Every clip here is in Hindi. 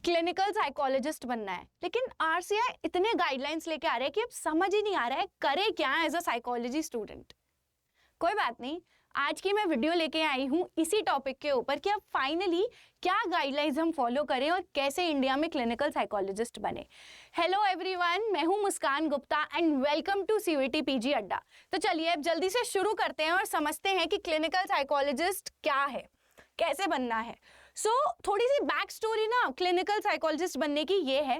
क्लिनिकल साइकोलॉजिस्ट बनना है, लेकिन आरसीआई इतने गाइडलाइंस लेके आ रहे हैं कि अब समझ ही नहीं आ रहा है करे क्या एज अ साइकोलॉजी स्टूडेंट। कोई बात नहीं, आज की मैं वीडियो लेके आई हूँ इसी टॉपिक के ऊपर कि अब फाइनली क्या गाइडलाइंस हम फॉलो करें और कैसे इंडिया में क्लिनिकल साइकोलॉजिस्ट बने। हेलो एवरीवन, मैं हूँ Muskan Gupta and welcome to CUET PG Adda. तो चलिए अब जल्दी से शुरू करते हैं और समझते हैं कि क्लिनिकल साइकोलॉजिस्ट क्या है, कैसे बनना है। थोड़ी सी बैक स्टोरी ना क्लिनिकल साइकोलॉजिस्ट बनने की ये है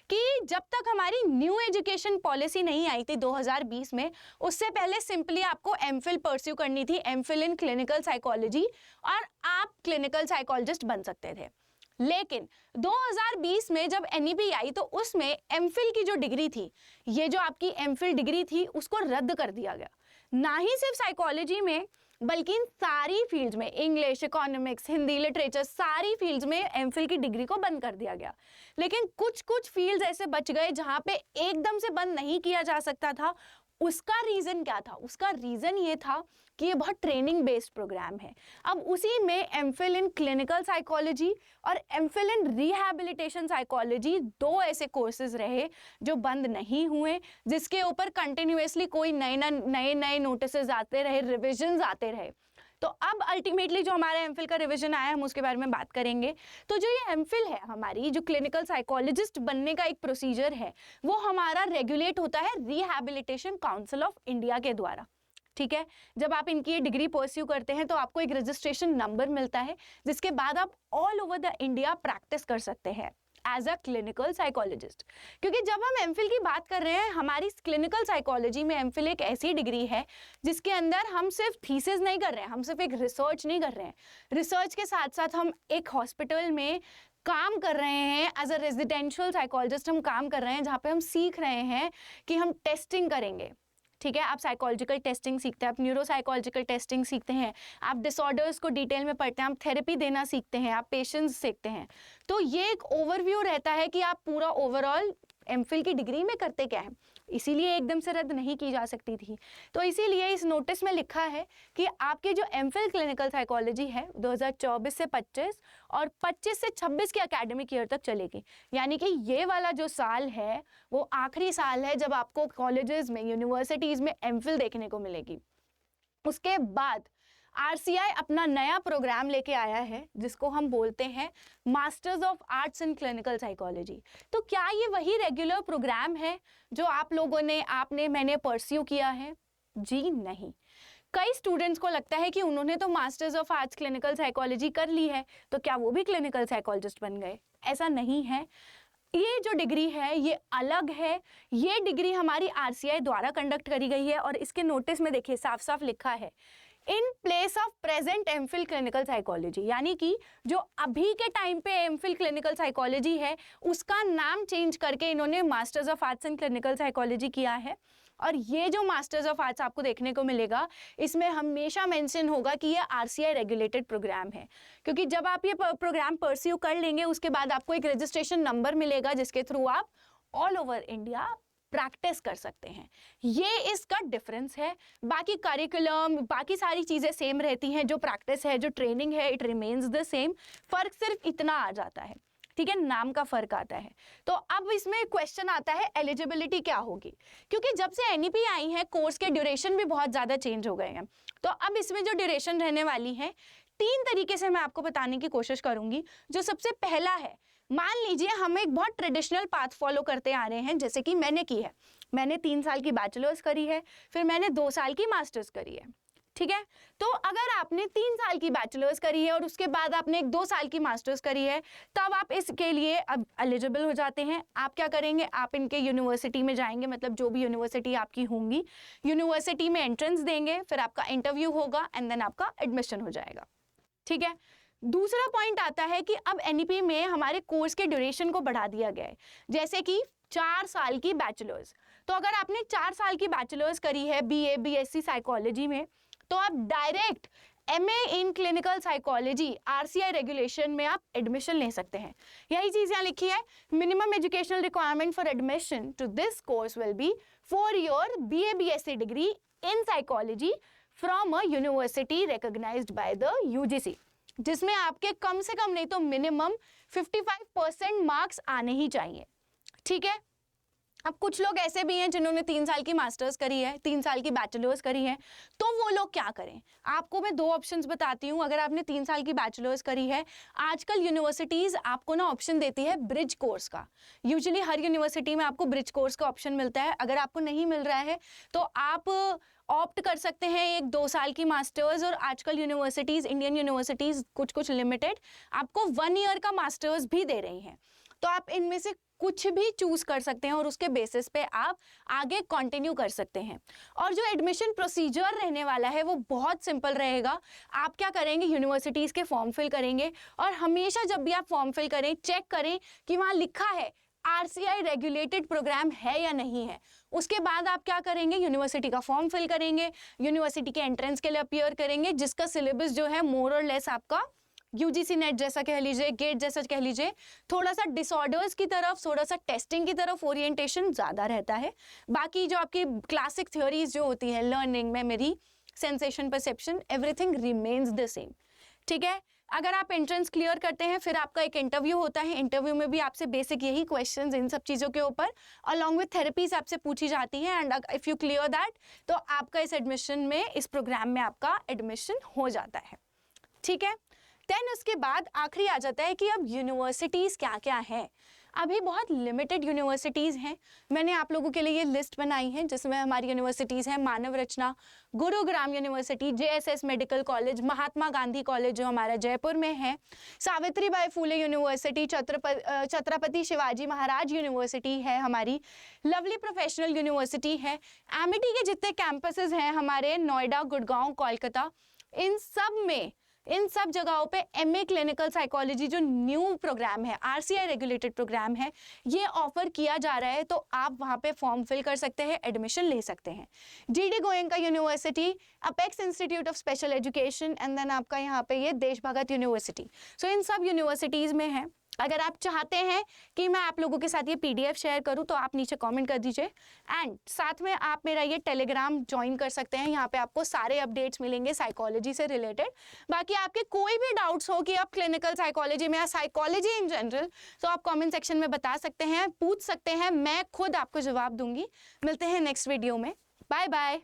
कि जब तक हमारी न्यू एजुकेशन पॉलिसी नहीं आई थी 2020 में, उससे पहले सिंपली आपको एमफिल परस्यू करनी थी, एमफिल इन क्लिनिकल साइकोलॉजी, और आप क्लिनिकल साइकोलॉजिस्ट बन सकते थे। लेकिन 2020 में जब एनईपी आई तो उसमें एमफिल की जो डिग्री थी, ये जो आपकी एमफिल डिग्री थी, उसको रद्द कर दिया गया। ना ही सिर्फ साइकोलॉजी में बल्कि इन सारी फील्ड्स में, इंग्लिश, इकोनॉमिक्स, हिंदी, लिटरेचर, सारी फील्ड्स में एमफिल की डिग्री को बंद कर दिया गया। लेकिन कुछ कुछ फील्ड्स ऐसे बच गए जहां पे एकदम से बंद नहीं किया जा सकता था। उसका रीजन क्या था? उसका रीजन ये था कि ये बहुत ट्रेनिंग बेस्ड प्रोग्राम है। अब उसी में एमफिल इन क्लिनिकल साइकोलॉजी और एमफिल इन रिहैबिलिटेशन साइकोलॉजी, दो ऐसे कोर्सेज रहे जो बंद नहीं हुए, जिसके ऊपर कंटिन्यूअसली कोई नए नोटिसेस आते रहे, रिविजन्स आते रहे। तो अब अल्टीमेटली जो हमारा एमफिल का रिवीजन आया, हम उसके बारे में बात करेंगे। तो जो ये एमफिल है, हमारी जो क्लिनिकल साइकोलॉजिस्ट बनने का एक प्रोसीजर है, वो हमारा रेगुलेट होता है रिहैबिलिटेशन काउंसिल ऑफ इंडिया के द्वारा। ठीक है, जब आप इनकी डिग्री परस्यू करते हैं तो आपको एक रजिस्ट्रेशन नंबर मिलता है, जिसके बाद आप all over the India practice कर सकते हैं एज अ क्लिनिकल साइकोलॉजिस्ट। क्योंकि जब हम एमफिल की बात कर रहे हैं, हमारी क्लिनिकल साइकोलॉजी में एमफिल एक ऐसी डिग्री है जिसके अंदर हम सिर्फ थीसिस नहीं कर रहे हैं, हम सिर्फ एक रिसर्च नहीं कर रहे हैं। रिसर्च के साथ साथ हम एक हॉस्पिटल में काम कर रहे हैं एज अ रेजिडेंशियल साइकोलॉजिस्ट। हम काम कर रहे हैं जहाँ पे हम सीख रहे हैं कि हम टेस्टिंग करेंगे। ठीक है, आप साइकोलॉजिकल टेस्टिंग सीखते हैं, आप न्यूरोसाइकोलॉजिकल टेस्टिंग सीखते हैं, आप डिसऑर्डर्स को डिटेल में पढ़ते हैं, आप थेरेपी देना सीखते हैं, आप पेशेंट्स सीखते हैं। तो ये एक ओवरव्यू रहता है कि आप पूरा ओवरऑल एमफिल की डिग्री में करते क्या है। इसीलिए एकदम से रद्द नहीं की जा सकती थी। तो इसीलिए इस नोटिस में लिखा है कि आपकी जो एमफिल क्लिनिकल साइकोलॉजी है 2024 से 25 और 25 से 26 के एकेडमिक ईयर तक चलेगी। यानी कि ये वाला जो साल है वो आखिरी साल है जब आपको कॉलेजेस में, यूनिवर्सिटीज़ में एमफिल देखने को मिलेगी। उसके बाद आरसीआई अपना नया प्रोग्राम लेके आया है जिसको हम बोलते हैं masters of arts in clinical psychology. तो क्या ये वही रेगुलर प्रोग्राम है जो आप लोगों ने, मैंने परस्यू किया है? जी नहीं। कई स्टूडेंट्स को लगता है कि उन्होंने तो masters of arts clinical psychology कर ली है, तो क्या वो भी क्लिनिकल साइकोलॉजिस्ट बन गए? ऐसा नहीं है। ये जो डिग्री है ये अलग है। ये डिग्री हमारी आरसीआई द्वारा कंडक्ट करी गई है और इसके नोटिस में देखिए साफ साफ लिखा है in place of present MPhil clinical psychology. यानी कि जो अभी के टाइम पे एमफिल क्लिनिकल साइकोलॉजी है उसका नाम चेंज करके इन्होंने masters of arts in clinical psychology किया है। और ये जो मास्टर्स ऑफ आर्ट्स आपको देखने को मिलेगा, इसमें हमेशा मेंशन होगा कि ये आरसीआई रेगुलेटेड प्रोग्राम है। क्योंकि जब आप ये प्रोग्राम परस्यू कर लेंगे उसके बाद आपको एक रजिस्ट्रेशन नंबर मिलेगा जिसके थ्रू आप ऑल ओवर इंडिया प्रैक्टिस कर सकते हैं। ये इसका डिफरेंस है। बाकी करिकुलम, बाकी सारी चीज़ें सेम रहती हैं, जो प्रैक्टिस है, जो ट्रेनिंग है, इट रिमेन्स द सेम। फर्क सिर्फ इतना आ जाता है, ठीक है, नाम का फर्क आता है। तो अब इसमें क्वेश्चन आता है एलिजिबिलिटी क्या होगी, क्योंकि जब से एनईपी आई है कोर्स के ड्यूरेशन भी बहुत ज़्यादा चेंज हो गए हैं। तो अब इसमें जो ड्यूरेशन रहने वाली है, 3 तरीके से मैं आपको बताने की कोशिश करूंगी। जो सबसे पहला है, मान लीजिए हम एक बहुत ट्रेडिशनल पाथ फॉलो करते आ रहे हैं, जैसे कि मैंने की है। मैंने 3 साल की बैचलर्स करी है, फिर मैंने 2 साल की मास्टर्स करी है। ठीक है, तो अगर आपने 3 साल की बैचलर्स करी है और उसके बाद आपने 2 साल की मास्टर्स करी है, तब आप इसके लिए अब एलिजिबल हो जाते हैं। आप क्या करेंगे, आप इनके यूनिवर्सिटी में जाएंगे, मतलब जो भी यूनिवर्सिटी आपकी होंगी, यूनिवर्सिटी में एंट्रेंस देंगे, फिर आपका इंटरव्यू होगा एंड देन आपका एडमिशन हो जाएगा। ठीक है, दूसरा पॉइंट आता है कि अब एनईपी में हमारे कोर्स के ड्यूरेशन को बढ़ा दिया गया है, जैसे कि 4 साल की बैचलर्स। तो अगर आपने 4 साल की बैचलर्स करी है बीए, बीएससी साइकोलॉजी में, तो आप direct MA in clinical psychology RCI regulation में आप एडमिशन ले सकते हैं। यही चीज़ यहाँ लिखी है, minimum educational requirement for admission to this course will be 4 year BA BSc degree in psychology from a university recognised by the UGC. जिसमें आपके कम से कम नहीं तो मिनिमम 55% मार्क्स आने ही चाहिए, ठीक है। अब कुछ लोग ऐसे भी हैं जिन्होंने 3 साल की मास्टर्स करी है, 3 साल की बैचलर्स करी है, तो वो लोग क्या करें? आपको मैं 2 ऑप्शंस बताती हूँ। अगर आपने 3 साल की बैचलर्स करी है, आजकल यूनिवर्सिटीज़ आपको ना ऑप्शन देती है ब्रिज कोर्स का। यूजुअली हर यूनिवर्सिटी में आपको ब्रिज कोर्स का ऑप्शन मिलता है। अगर आपको नहीं मिल रहा है तो आप ऑप्ट कर सकते हैं एक 2 साल की मास्टर्स, और आजकल यूनिवर्सिटीज़, इंडियन यूनिवर्सिटीज़ कुछ लिमिटेड आपको 1 ईयर का मास्टर्स भी दे रही हैं। तो आप इनमें से कुछ भी चूज कर सकते हैं और उसके बेसिस पे आप आगे कंटिन्यू कर सकते हैं। और जो एडमिशन प्रोसीजर रहने वाला है वो बहुत सिंपल रहेगा। आप क्या करेंगे, यूनिवर्सिटीज़ के फॉर्म फिल करेंगे, और हमेशा जब भी आप फॉर्म फिल करें चेक करें कि वहाँ लिखा है RCI रेगुलेटेड प्रोग्राम है या नहीं है। उसके बाद आप क्या करेंगे, यूनिवर्सिटी का फॉर्म फिल करेंगे, यूनिवर्सिटी के एंट्रेंस के लिए अपीयर करेंगे, जिसका सिलेबस जो है मोर और लेस आपका UGC नेट जैसा कह लीजिए, गेट जैसा कह लीजिए, थोड़ा सा डिसऑर्डर्स की तरफ, थोड़ा सा टेस्टिंग की तरफ ओरिएंटेशन ज़्यादा रहता है। बाकी जो आपकी क्लासिक थ्योरीज जो होती है, learning, memory, sensation, perception, everything remains the same, ठीक है। अगर आप एंट्रेंस क्लियर करते हैं फिर आपका एक इंटरव्यू होता है। इंटरव्यू में भी आपसे बेसिक यही क्वेश्चंस इन सब चीज़ों के ऊपर अलॉन्ग विथ थेरेपीज आपसे पूछी जाती हैं, and if you clear that तो आपका इस एडमिशन में, इस प्रोग्राम में आपका एडमिशन हो जाता है, ठीक है। देन उसके बाद आखिरी आ जाता है कि अब यूनिवर्सिटीज़ क्या क्या हैं। अभी बहुत लिमिटेड यूनिवर्सिटीज़ हैं। मैंने आप लोगों के लिए ये लिस्ट बनाई है जिसमें हमारी यूनिवर्सिटीज़ हैं Manav Rachna, Gurugram university, JSS medical college, Mahatma Gandhi college जो हमारा जयपुर में है, सावित्रीबाई फूले यूनिवर्सिटी, छत्रपति शिवाजी महाराज यूनिवर्सिटी है हमारी, लवली प्रोफेशनल यूनिवर्सिटी है। एमिटी के जितने कैंपसेस हैं हमारे, नोएडा, गुड़गांव, कोलकाता, इन सब जगहों पे MA क्लिनिकल साइकोलॉजी जो न्यू प्रोग्राम है, RCI रेगुलेटेड प्रोग्राम है, ये ऑफर किया जा रहा है। तो आप वहाँ पे फॉर्म फिल कर सकते हैं, एडमिशन ले सकते हैं। GD Goenka university, Apex Institute of Special Education, and then आपका यहाँ पे ये देश भगत यूनिवर्सिटी। सो इन सब यूनिवर्सिटीज़ में है। अगर आप चाहते हैं कि मैं आप लोगों के साथ ये PDF शेयर करूं तो आप नीचे कमेंट कर दीजिए, एंड साथ में आप मेरा ये टेलीग्राम ज्वाइन कर सकते हैं। यहाँ पे आपको सारे अपडेट्स मिलेंगे साइकोलॉजी से रिलेटेड। बाकी आपके कोई भी डाउट्स हो कि आप क्लिनिकल साइकोलॉजी में या साइकोलॉजी इन जनरल, तो आप कमेंट सेक्शन में बता सकते हैं, पूछ सकते हैं, मैं खुद आपको जवाब दूंगी। मिलते हैं नेक्स्ट वीडियो में। Bye bye.